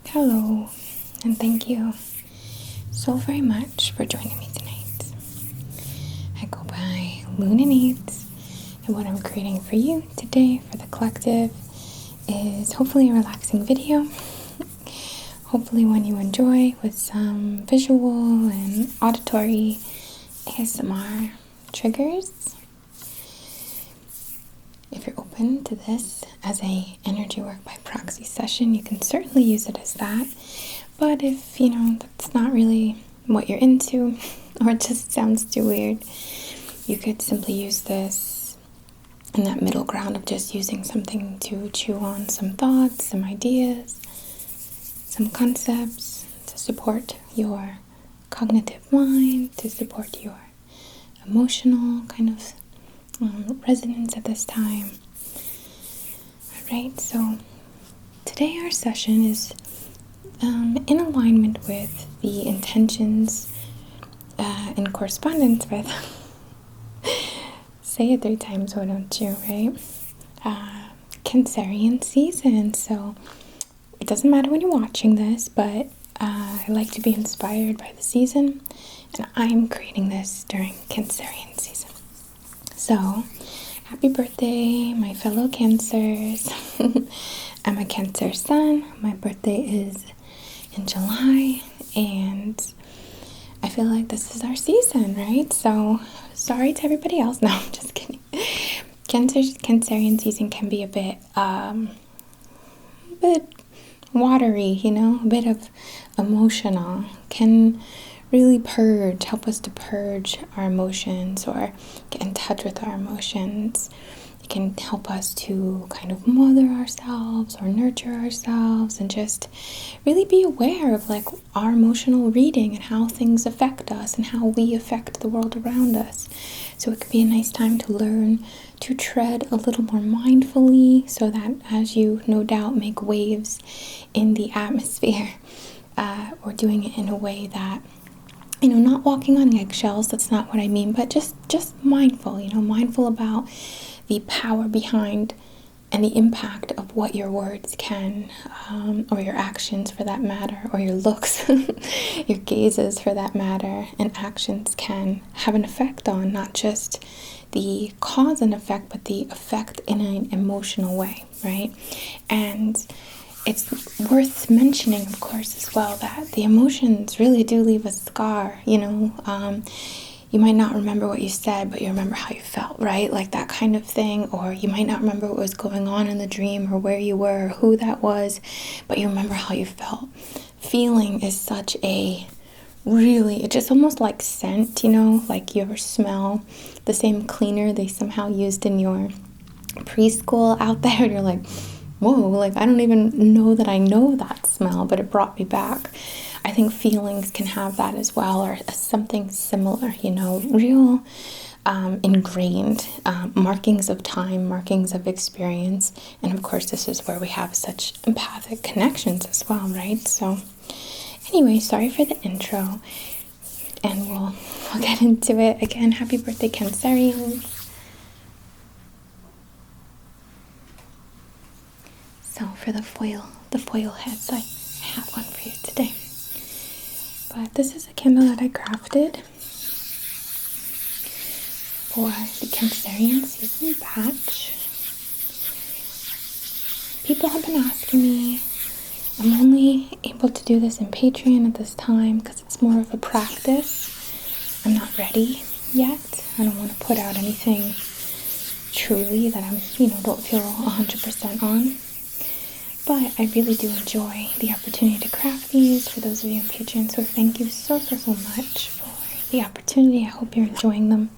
Hello, and thank you so very much for joining me tonight. I go by luneinnate, and what I'm creating for you today for the collective is hopefully a relaxing video. Hopefully one you enjoy with some visual and auditory ASMR triggers. If you're open to this as a energy work by proxy session, you can certainly use it as that. But if, that's not really what you're into, or it just sounds too weird, you could simply use this in that middle ground of just using something to chew on some thoughts, some ideas, some concepts to support your cognitive mind, to support your emotional kind of resonance at this time. Alright, so today our session is in alignment with the intentions in correspondence with say it 3 times, why don't you, right? Cancerian season. So it doesn't matter when you're watching this, but I like to be inspired by the season, and I'm creating this during Cancerian season. So, happy birthday, my fellow Cancers. I'm a Cancer sun. My birthday is in July, and I feel like this is our season, right? So, sorry to everybody else. No, I'm just kidding. Cancerian season can be a bit watery, a bit of emotional. Can really help us to purge our emotions or get in touch with our emotions. It can help us to kind of mother ourselves or nurture ourselves and just really be aware of our emotional reading and how things affect us and how we affect the world around us. So it could be a nice time to learn to tread a little more mindfully, so that as you no doubt make waves in the atmosphere, or doing it in a way that not walking on eggshells, that's not what I mean, but just mindful, mindful about the power behind and the impact of what your words can, or your actions for that matter, or your looks, your gazes for that matter, and actions can have an effect on not just the cause and effect, but the effect in an emotional way, right? And it's worth mentioning, of course, as well, that the emotions really do leave a scar, you might not remember what you said, but you remember how you felt, right? Like that kind of thing. Or you might not remember what was going on in the dream or where you were or who that was, but you remember how you felt. Feeling is such a it's just almost like scent, like you ever smell the same cleaner they somehow used in your preschool out there, and you're like, whoa, I don't even know that I know that smell, but it brought me back. I think feelings can have that as well, or something similar, real ingrained markings of time, markings of experience. And of course, this is where we have such empathic connections as well, right? So anyway, sorry for the intro, and we'll get into it. Again, happy birthday, Cancerians. So for the foil heads, I have one for you today. But this is a candle that I crafted for the Cancerian season batch. People have been asking me. I'm only able to do this in Patreon at this time because it's more of a practice. I'm not ready yet. I don't want to put out anything truly that I'm, don't feel 100% on. But I really do enjoy the opportunity to craft these for those of you on Patreon. So thank you so much for the opportunity. I hope you're enjoying them.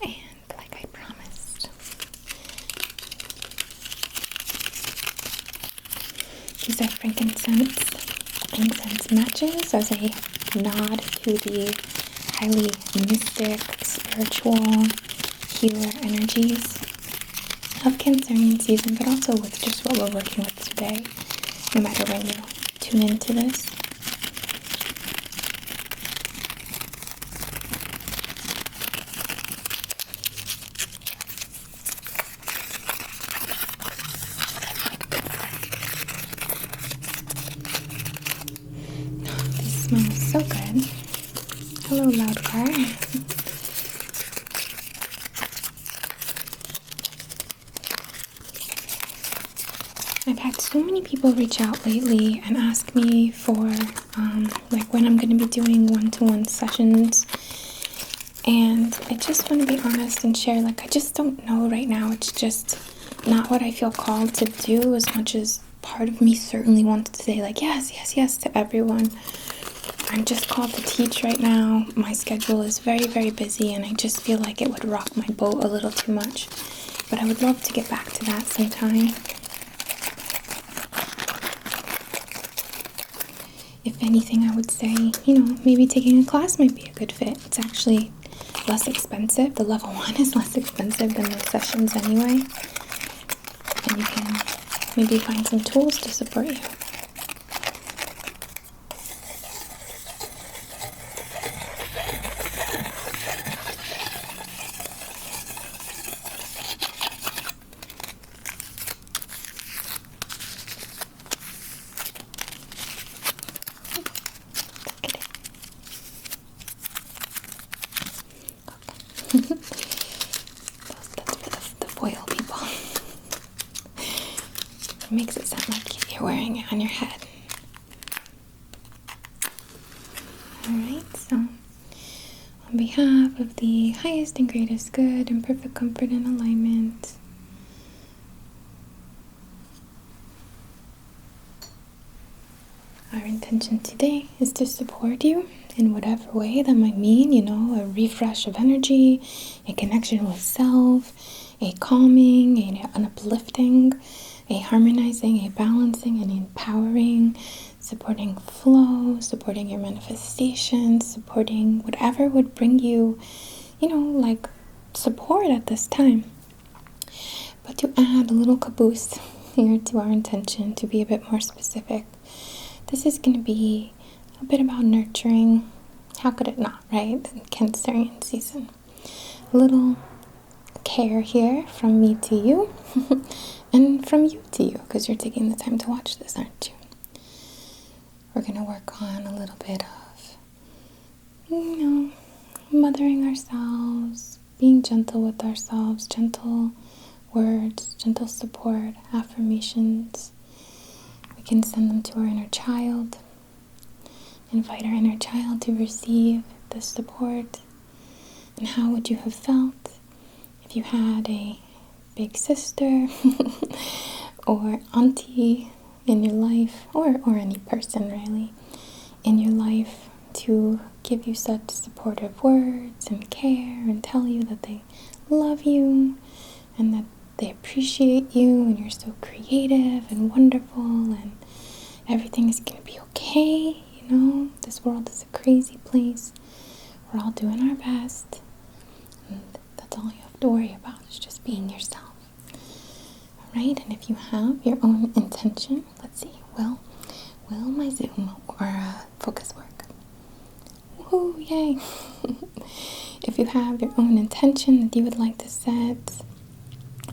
And like I promised, these are frankincense incense matches as a nod to the highly mystic, spiritual, healer energies of Cancerian season, but also with just what we're working with today, no matter when you tune into this. Hello, loud car. I've had so many people reach out lately and ask me for like when I'm going to be doing one-to-one sessions, and I just want to be honest and share, like, I just don't know right now. It's just not what I feel called to do, as much as part of me certainly wants to say like yes, yes, yes to everyone. I'm just called to teach right now. My schedule is very, very busy, and I just feel like it would rock my boat a little too much, but I would love to get back to that sometime. If anything, I would say, maybe taking a class might be a good fit. It's actually less expensive. The level 1 is less expensive than the sessions anyway. And you can maybe find some tools to support you. That's for the foil people. It makes it sound like you're wearing it on your head. Alright, so on behalf of the highest and greatest good and perfect comfort and alignment, our intention today is to support you in whatever way that might mean, a refresh of energy, a connection with self, a calming, an uplifting, a harmonizing, a balancing, and empowering, supporting flow, supporting your manifestation, supporting whatever would bring you, like support at this time. But to add a little caboose here to our intention, to be a bit more specific, this is going to be a bit about nurturing. How could it not, right? Cancerian season. A little care here from me to you and from you to you, because you're taking the time to watch this, aren't you? We're going to work on a little bit of, mothering ourselves, being gentle with ourselves, gentle words, gentle support, affirmations. We can send them to our inner child. Invite our inner child to receive this support. And how would you have felt if you had a big sister or auntie in your life, or any person really in your life, to give you such supportive words and care and tell you that they love you and that they appreciate you and you're so creative and wonderful and everything is going to be okay. This world is a crazy place. We're all doing our best, and that's all you have to worry about, is just being yourself. Alright, and if you have your own intention, let's see, will my Zoom or focus work? Woohoo, yay! If you have your own intention that you would like to set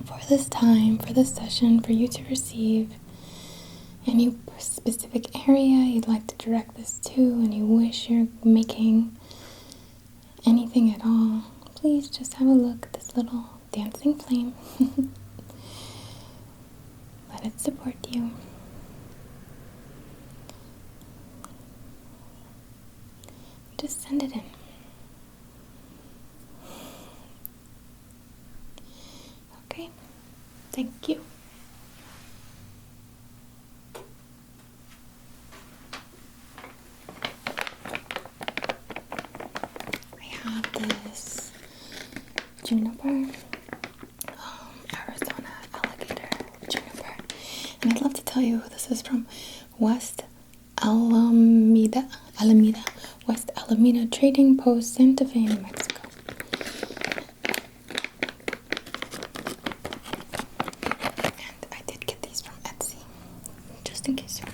for this time, for this session, for you to receive, any specific area you'd like to direct this to, and you wish you're making anything at all, please just have a look at this little dancing flame. Let it support you. Just send it in. Okay, thank you. This juniper, Arizona alligator juniper, and I'd love to tell you this is from West Alameda, West Alameda Trading Post, Santa Fe, New Mexico. And I did get these from Etsy, just in case you're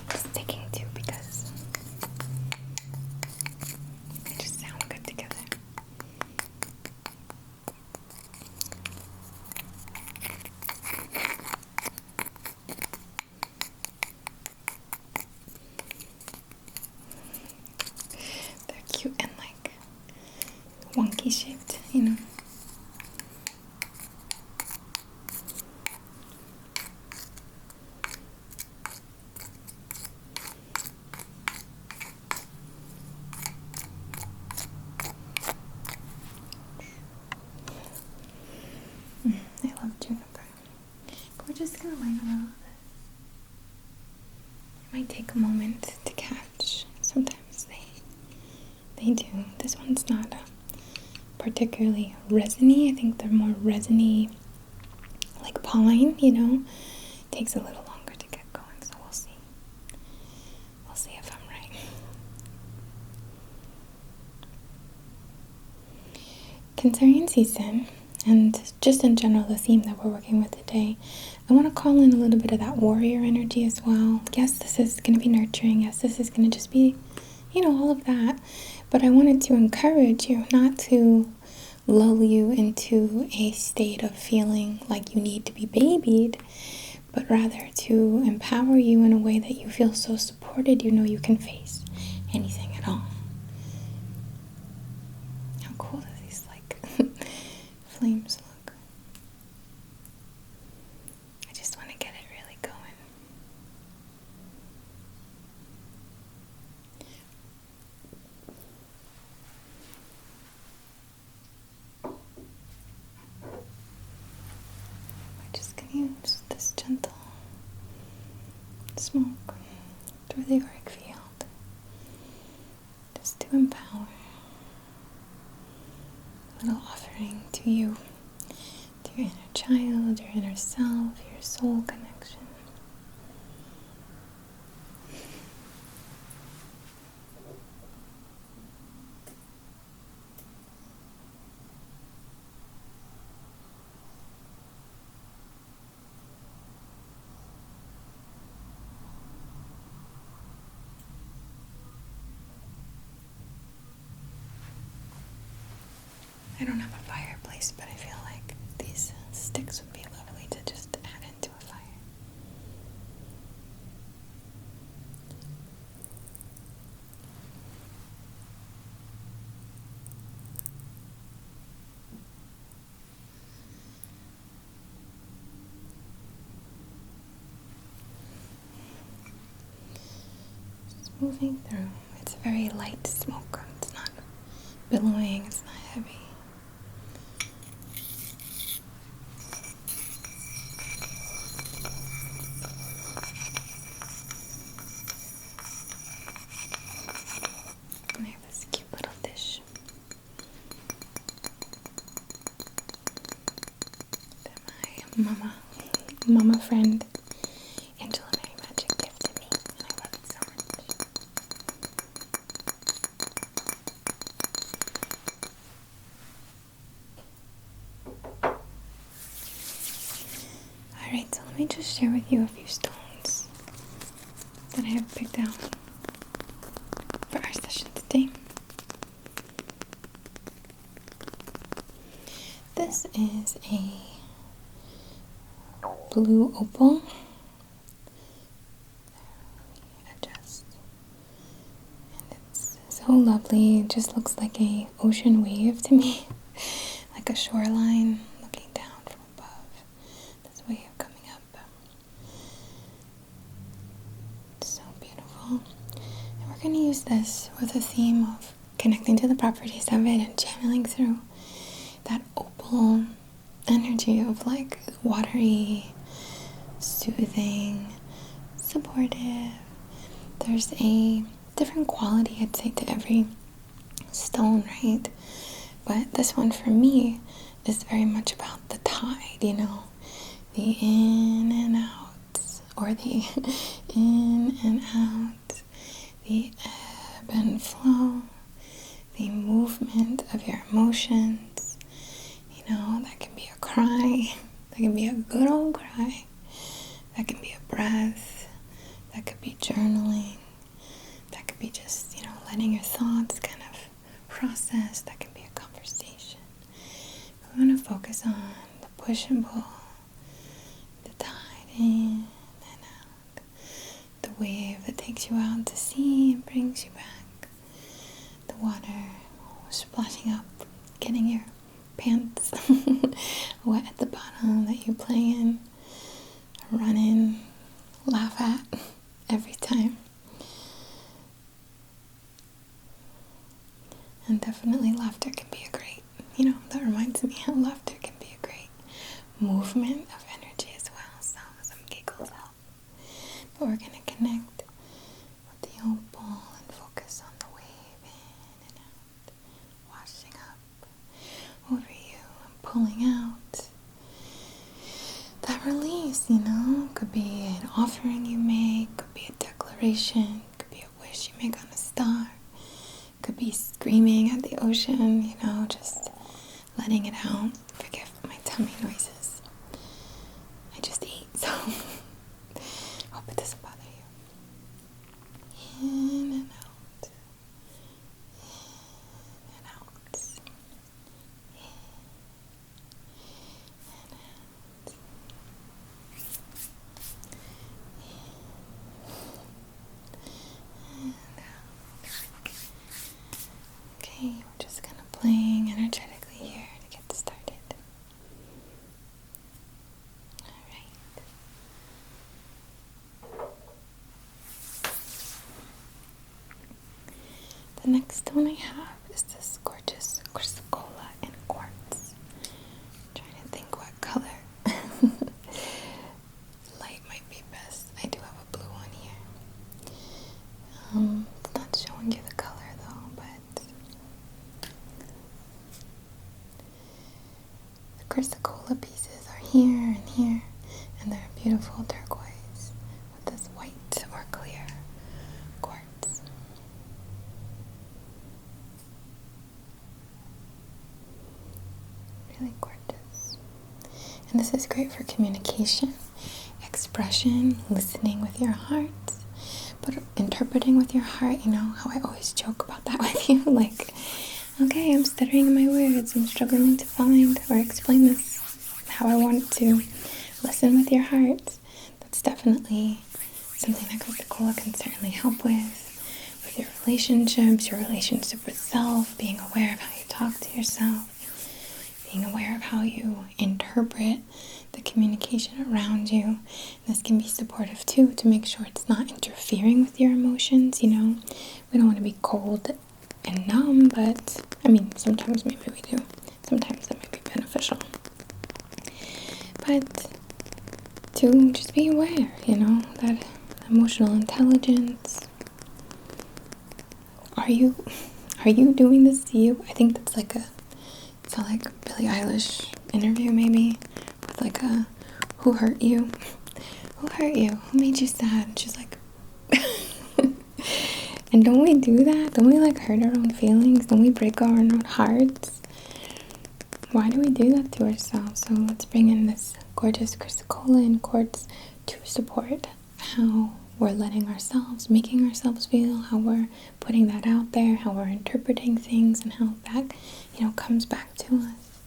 just taking two because wonky shaped, you know. I love juniper. We're just gonna light a little bit. It might take a moment to catch. Sometimes they do. This one's not particularly resiny. I think they're more resiny, like pine, you know. It takes a little longer to get going, so we'll see. We'll see if I'm right. Cancerian season, and just in general the theme that we're working with today, I want to call in a little bit of that warrior energy as well. Yes, this is going to be nurturing. Yes, this is going to just be, you know, all of that. But I wanted to encourage you, not to lull you into a state of feeling like you need to be babied, but rather to empower you in a way that you feel so supported, you know you can face anything at all. How cool do these flames look? I just want to get it really going. We're just going to use this gentle smoke through the auric field just to empower. A little offering to you, to your inner child, your inner self, your soul connection. I don't have a fireplace, but I feel like these sticks would be lovely to just add into a fire. Just moving through. It's a very light smoke. It's not billowing, it's not heavy. I have this cute little dish that my mama friend Angela Mary Magic gifted me, and I love it so much. Alright, so let me just share with you a few stones that I have picked out for our session today. This is a blue opal. Adjust. And it's so lovely. It just looks like a ocean wave to me. Like a shoreline looking down from above. This wave coming up. It's so beautiful. And we're going to use this with a theme of connecting to the properties of it and channeling through that opal energy of like watery, soothing, supportive. There's a different quality, I'd say, to every stone, right? But this one for me is very much about the tide, you know, the in and out, or the in and out, the ebb and flow, the movement of your emotions. You know, that can be a cry, that can be a good old cry, that can be a breath, that could be journaling, that could be just, you know, letting your thoughts kind of process, that can be a conversation. We want to focus on the push and pull, the tide in and out, the wave that takes you out to sea and brings you back, the water splashing up getting your pants wet at the bottom that you play in, run in, laugh at every time. And definitely laughter can be a great, that reminds me how laughter can be a great movement of energy as well. So some giggles help. But we're going to connect with the opal and focus on the wave in and out, washing up over you and pulling out that release, Could be an offering you make, could be a declaration, could be a wish you make on a star, could be screaming at the ocean, just letting it out. Forgive my tummy noises. I just ate, so hope it doesn't bother you. In and out. In and out. In and out. In and out. Okay, we're just kind of playing energetically here to get started. Alright. The next one I have is this gorgeous Chrysocola in quartz. I'm trying to think what color. Light might be best. I do have a blue one here. It's not showing you the color though, but the Chrysocola pieces are here and here, and they're beautiful turquoise with this white or clear quartz. Really gorgeous. And this is great for communication, expression, listening with your heart, but interpreting with your heart, how I always joke about that with you, like, okay, I'm stuttering in my words, I'm struggling to find or explain this how I want to. Listen with your heart. That's definitely something that Chrysocola can certainly help with your relationships, your relationship with self, being aware of how you talk to yourself, being aware of how you interpret the communication around you. And this can be supportive too, to make sure it's not interfering with your emotions. We don't want to be cold and numb, but sometimes maybe we do. Sometimes that might be beneficial. But to just be aware, that emotional intelligence. Are you doing this to you? I think that's like it's like a Billie Eilish interview maybe, with like a, who hurt you? Who hurt you? Who made you sad? And she's like, and don't we do that? Don't we hurt our own feelings? Don't we break our own hearts? Why do we do that to ourselves? So let's bring in this gorgeous Chrysocola and quartz to support how we're letting ourselves, making ourselves feel, how we're putting that out there, how we're interpreting things, and how that, comes back to us.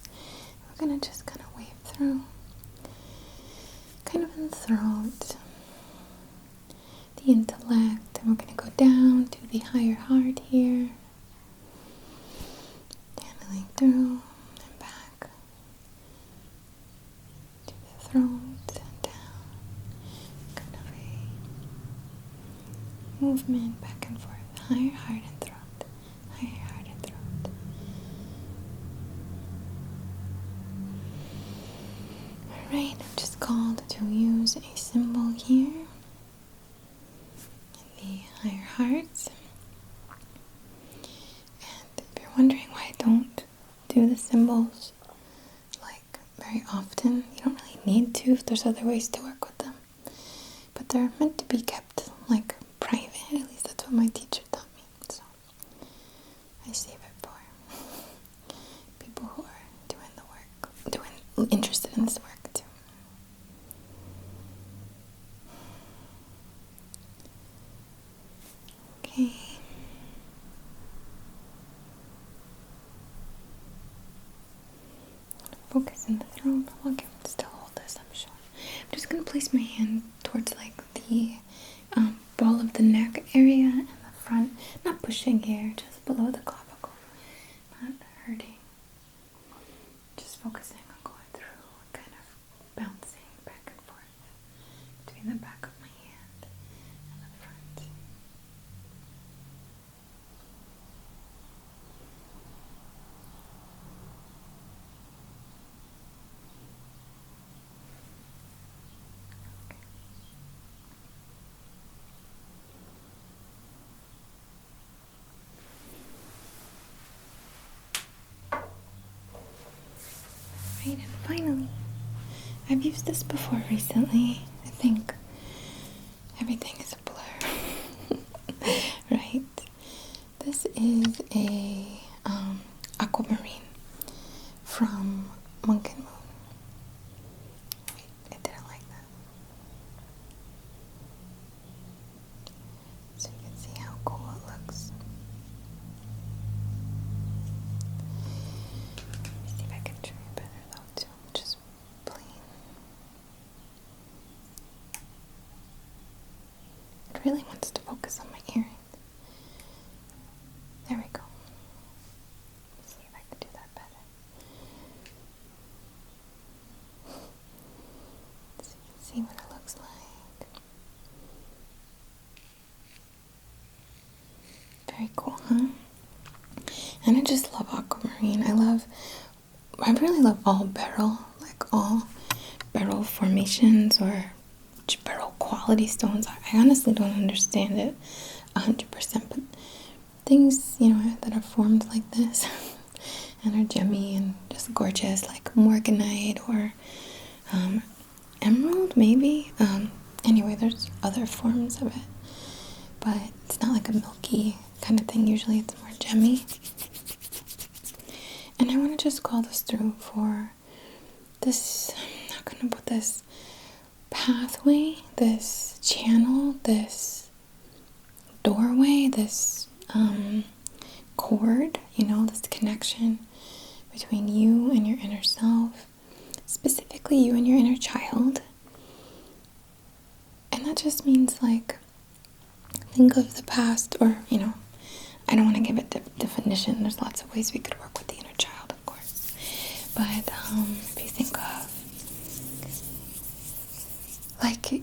We're going to just kind of wave through, kind of in the throat, the intellect, and we're going to go down to the higher heart here, channeling through and back to the throat and down, kind of a movement back and forth, higher heart and throat, higher heart and throat. Alright, I'm just called to use a symbol here in the higher heart. And if you're wondering why I don't do the symbols very often, you don't really need to if there's other ways to work with them. But they're meant to be kept private, at least that's what my teacher taught me. So I save it for people who are doing the work, interested in this work too. Okay. Focus in the throat. Okay, still hold this, I'm sure. I'm just going to place my hand towards the ball of the neck area and the front. Not pushing here, just below the clavicle. Not hurting. finally. I've used this before recently. I think everything is a blur. Right? This is a Aquamarine from Monk and Moon. Wait, I didn't like that. So you can see how cool it looks. Let me see if I can show you better though too. Just plain. It really wants to focus on my earring. There we go. Let's see if I can do that better. So you can see what it looks like. Very cool, huh? And I just love Aquamarine. I really love all beryl, like all beryl formations or beryl quality stones. I honestly don't understand it 100%, but things, that are formed like this and are gemmy and just gorgeous, like morganite or emerald, maybe. Anyway, there's other forms of it, but it's not like a milky kind of thing. Usually it's more gemmy. And I want to just call this through for this, how can I put this, pathway, this channel, this doorway, this cord, this connection between you and your inner self, specifically you and your inner child. And that just means, like, think of the past, or, I don't want to give it definition. There's lots of ways we could work with the inner child, of course. But if you think of, like,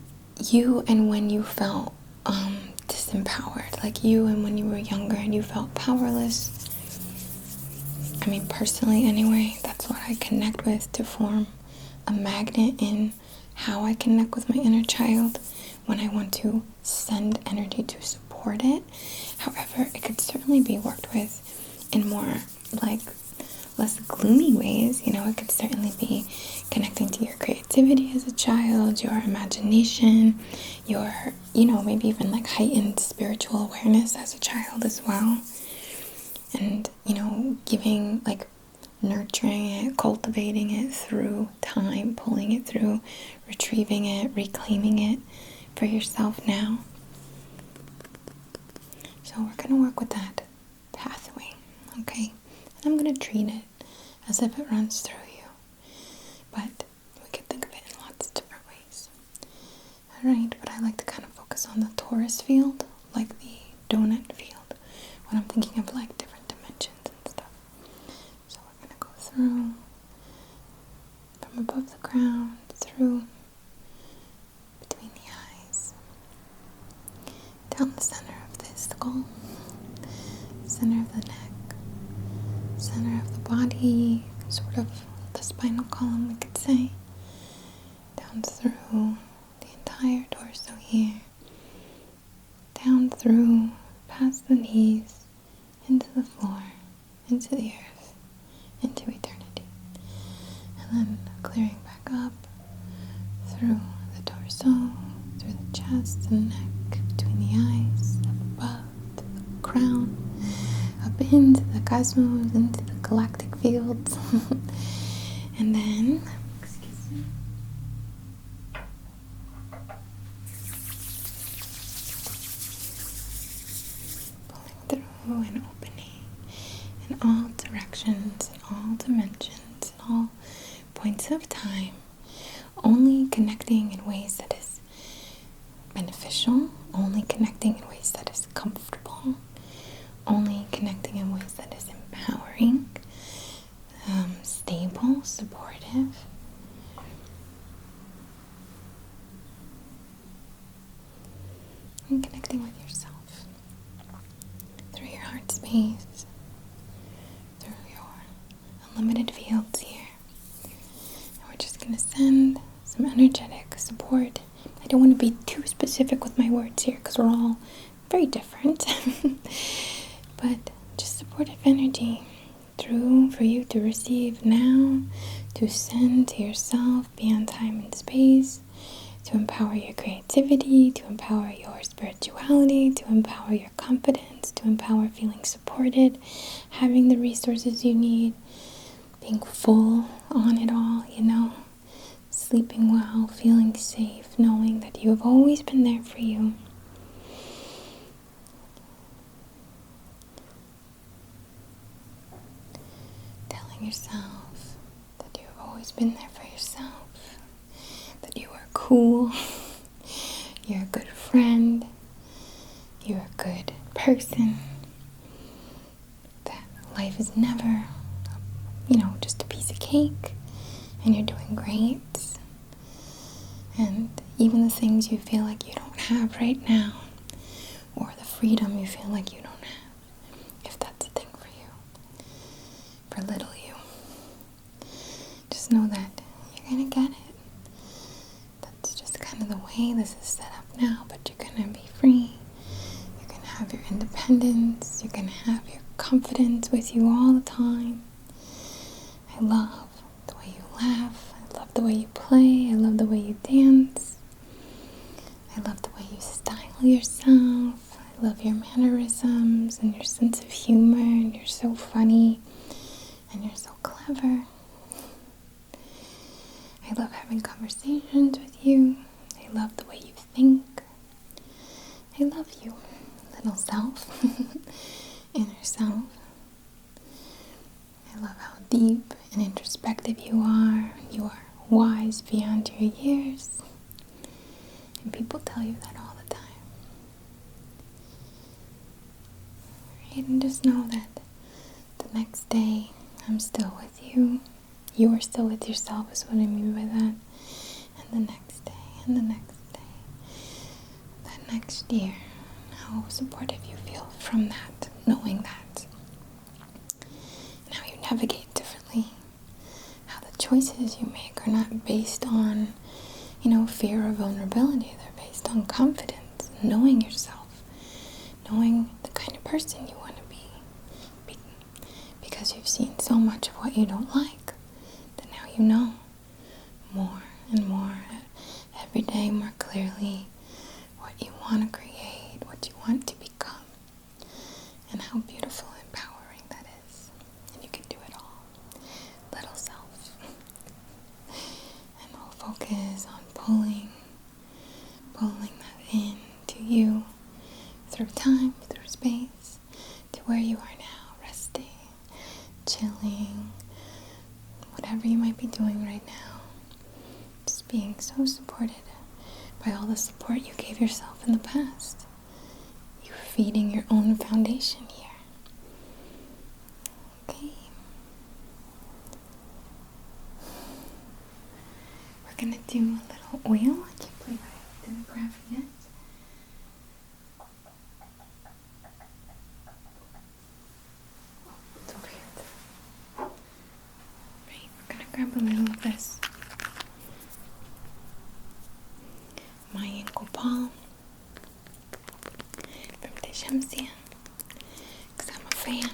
you and when you felt disempowered, like you and when you were younger and you felt powerless. I mean, personally anyway, that's what I connect with to form a magnet in how I connect with my inner child when I want to send energy to support it. However, it could certainly be worked with in more, like, less gloomy ways. It could certainly be connecting to your creativity as a child, your imagination, your, maybe even like heightened spiritual awareness as a child as well. And, giving, like, nurturing it, cultivating it through time, pulling it through, retrieving it, reclaiming it for yourself now. So we're going to work with that pathway, okay? And I'm going to treat it as if it runs through you. But we could think of it in lots of different ways. Alright, but I like to kind of focus on the torus field, like the donut field, when I'm thinking of, like, different dimensions and stuff. So we're going to go through, from above the crown, through, between the eyes, down the center of the skull, center of the neck, center of the body, sort of the spinal column, we could say, down through the entire torso here, down through, past the knees, into the floor, into the earth, into eternity, and then clearing back up through the torso, through the chest and neck, between the eyes, up above to the crown, up into the cosmos, into the galactic fields. And then, pulling through and opening in all directions, in all dimensions, in all points of time, only connecting in ways that is beneficial, only connecting in ways that is comfortable, only connecting in ways that is empowering, stable, supportive. And connecting with yourself through your heart space, through your unlimited fields here. And we're just going to send some energetic support. I don't want to be too specific with my words here because we're all very different. But just supportive energy through for you to receive now, to to send to yourself beyond time and space, to empower your creativity, to empower your spirituality, to empower your confidence, to empower feeling supported, having the resources you need, being full on it all, sleeping well, feeling safe, knowing that you have always been there for you. Telling yourself that you have always been there for yourself, that you are cool, you're a good friend, you're a good person, that life is never, just a piece of cake, and you're doing great. And even the things you feel like you don't have right now, or the freedom you feel like you don't have, if that's a thing for you, for little you, just know that you're gonna get it. That's just kind of the way this is set up now, but you're gonna be free. You're gonna have your independence. You're gonna have your confidence with you all the time. I love the way you laugh. I love the way you play. I love the way you dance. I love the way you style yourself. I love your mannerisms and your sense of humor, and you're so funny and you're so clever. I love having conversations with you. I love the way you think. I love you, little self, inner self. I love how deep and introspective you are. You are wise beyond your years. And people tell you that all the time. Right? And just know that the next day I'm still with you. You are still with yourself is what I mean by that. And the next day, and the next day, that next year, how supportive you feel from that, knowing that. And how you navigate differently. How the choices you make are not based on, fear or vulnerability. They're based on confidence, knowing yourself, knowing the kind of person you want to be. Because you've seen so much of what you don't like, that now you know more and more, every day more clearly, what you want to create, what you want to become, and how beautiful and empowering that is. And you can do it all, little self. And we'll focus on pulling that in to you through time, through space, to where you are now, resting, chilling, whatever you might be doing right now. Just being so supported by all the support you gave yourself in the past. You're feeding your own foundation here. Okay. We're gonna do a little oil. I can't believe I didn't grab it yet. It's over here. Right, we're gonna grab a little of this. My opal from CNCR, because I'm a fan.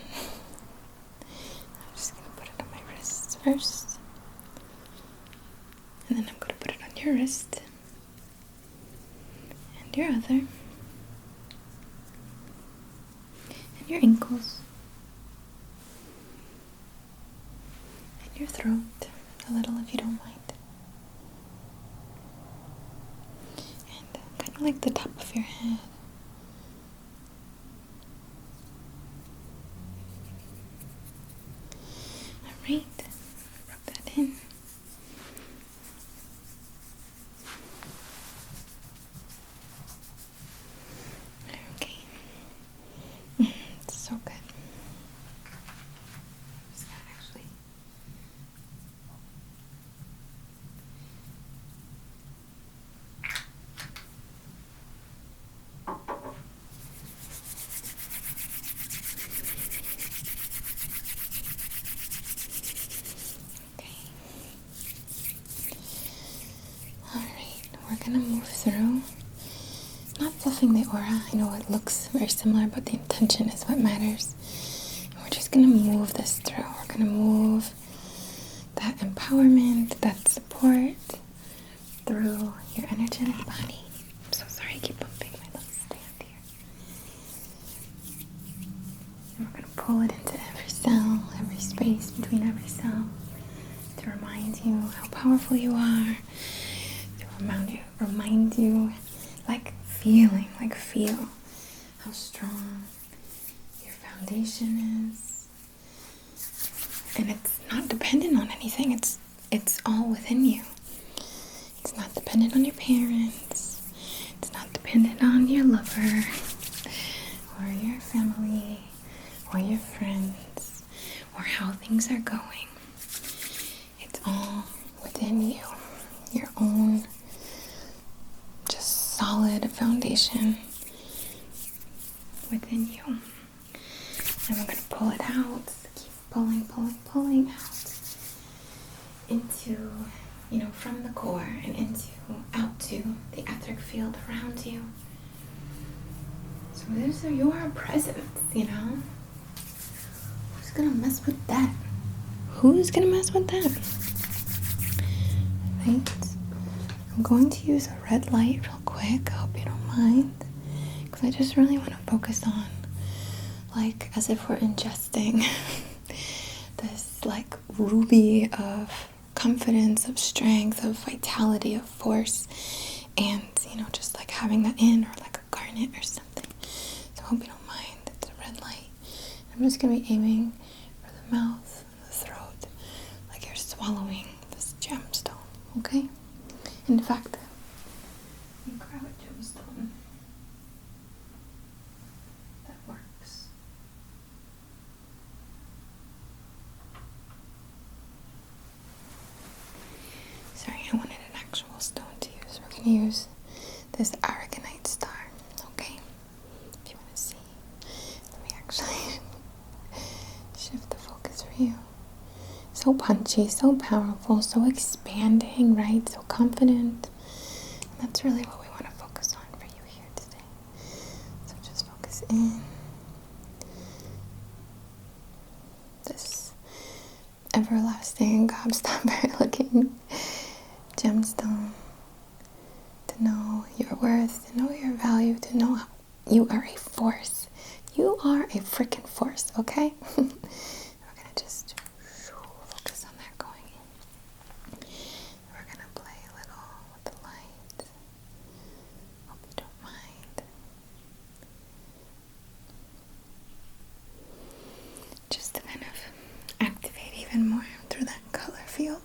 I'm just going to put it on my wrists first, and then I'm going to put it on your wrist, and your other, and your ankles, and your throat, a little if you don't mind. Kind of like the top of your head. Alright, rub that in. Okay. It's so good. Is that actually? We're gonna move through, not fluffing the aura. I know it looks very similar, but the intention is what matters. And we're just gonna move this through. We're gonna move that that empowerment, that support through your energetic body. I'm so sorry, I keep bumping my little stand here. And we're going to pull it into every cell, every space between every cell to remind you how powerful you are, to remind you, feel how strong your foundation is. And it's not dependent on anything. It's all within you. It's not dependent on your parents. It's not dependent on your lover or your family or your friends or how things are going. It's all within you. Your own just solid foundation within you. And we're going to pull it out. Keep pulling out into, from the core and out to the etheric field around you. So those are your presence, Who's going to mess with that? Who's going to mess with that? Right? I'm going to use a red light real quick. I hope you don't mind. Because I just really want to focus on, as if we're ingesting this, ruby of confidence, of strength, of vitality, of force. And, just having that in, or a garnet or something. So I hope you don't mind. It's a red light. I'm just going to be aiming for the mouth and the throat, like you're swallowing this gemstone, okay? In fact, you grab a gemstone that works. Sorry, I wanted an actual stone to use. We're going to use this aragonite star, okay? If you want to see. Let me actually shift the focus for you. So punchy, so powerful, so expanding, right? So confident. And that's really what we want to focus on for you here today. So just focus in. This everlasting gobstopper looking gemstone. To know your worth, to know your value, to know you are a force. You are a freaking force, okay? We're going to just focus on that going in. We're going to play a little with the light. Hope you don't mind. Just to kind of activate even more through that color field.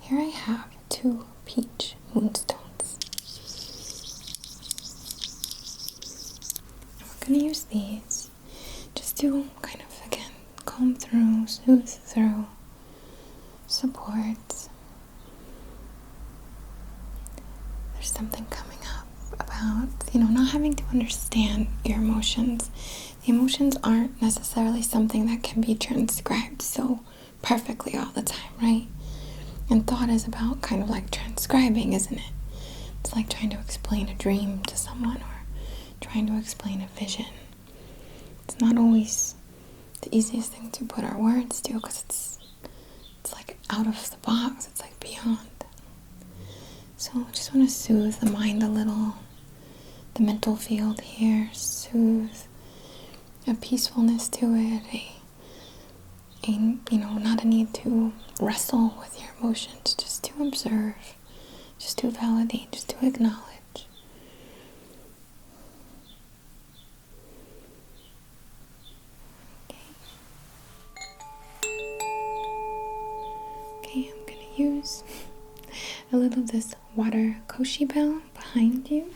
Here I have 2 peach moonstones. And we're going to use these just to kind of, again, comb through, soothe through, support. There's something coming up about, not having to understand your emotions. The emotions aren't necessarily something that can be transcribed so perfectly all the time, right? And thought is about kind of transcribing, isn't it? It's like trying to explain a dream to someone or trying to explain a vision. It's not always the easiest thing to put our words to because it's out of the box. It's beyond. So I just want to soothe the mind a little, the mental field here, soothe a peacefulness to it, not a need to wrestle with your emotions, just to observe, just to validate, just to acknowledge. Okay, I'm going to use a little of this water koshi bell behind you.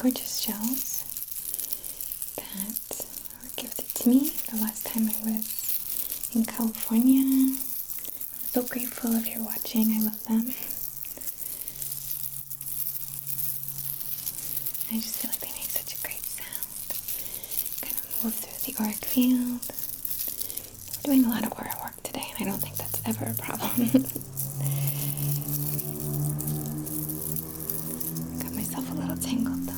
gorgeous shells that were gifted to me the last time I was in California. I'm so grateful if you're watching. I love them. I just feel like they make such a great sound. Kind of move through the auric field. We're doing a lot of aura work today, and I don't think that's ever a problem. Got myself a little tangled though.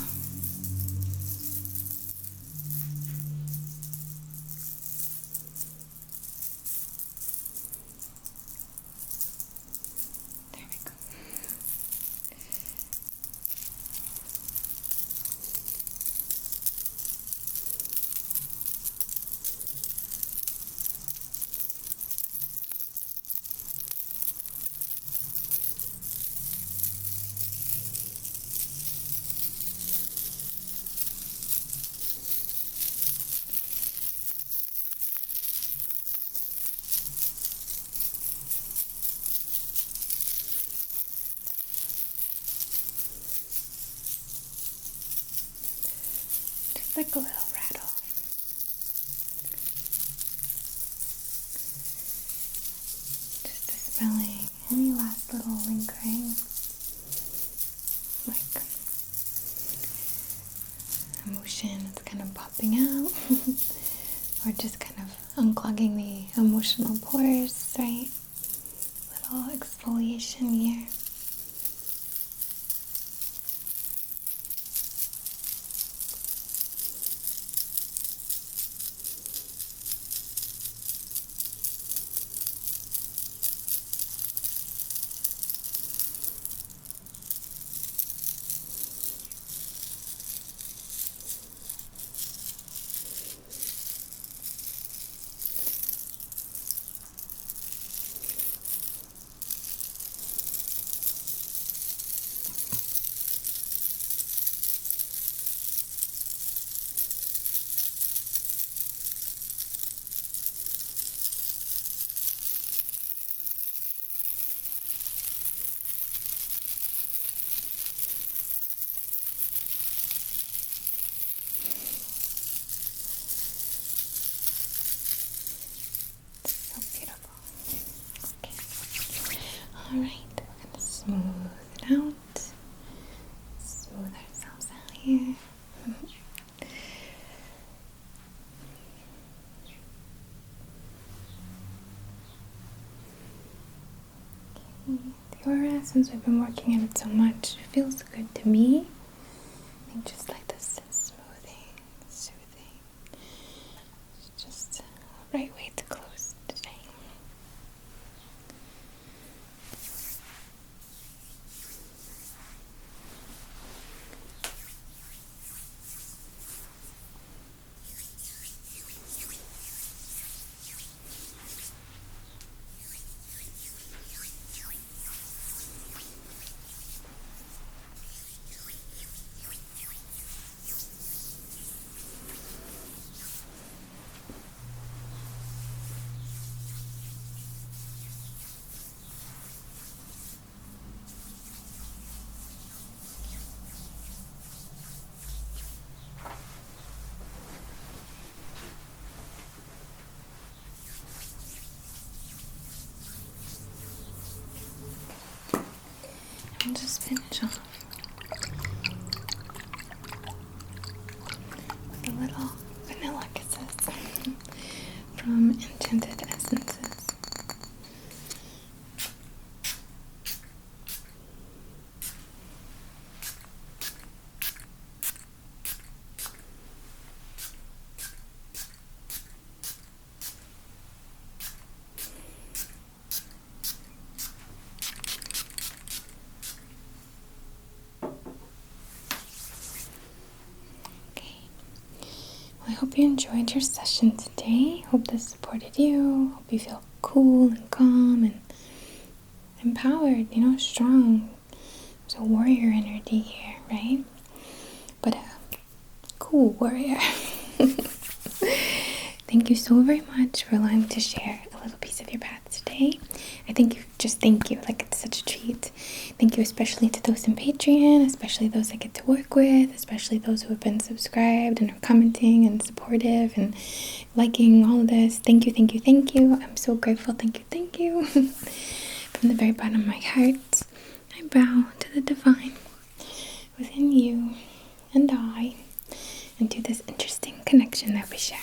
There we go. Like a little rattle. Just dispelling any last little lingering, like, emotion that's kind of popping out, or just kind of unclogging the emotional pores, right? Little exfoliation here. Alright, we're going to smooth it out. Smooth ourselves out here. The aura, since we've been working on it so much, it feels good to me. I think just like this smoothing, soothing. It's just the right way to close today. I'll just finish off with a little vanilla kisses from Enchanted Essences. I hope you enjoyed your session today. Hope this supported you. Hope you feel cool and calm and empowered, strong. There's a warrior energy here, right? But a cool warrior. Thank you so very much for allowing me to share a little piece of your path today. I thank you, just thank you. Like, it's such a treat. Thank you especially to those in Patreon, especially those I get to work with, especially those who have been subscribed and are commenting and supportive and liking all of this. Thank you, thank you, thank you. I'm so grateful. Thank you, thank you. From the very bottom of my heart, I bow to the divine within you and I, and to this interesting connection that we share.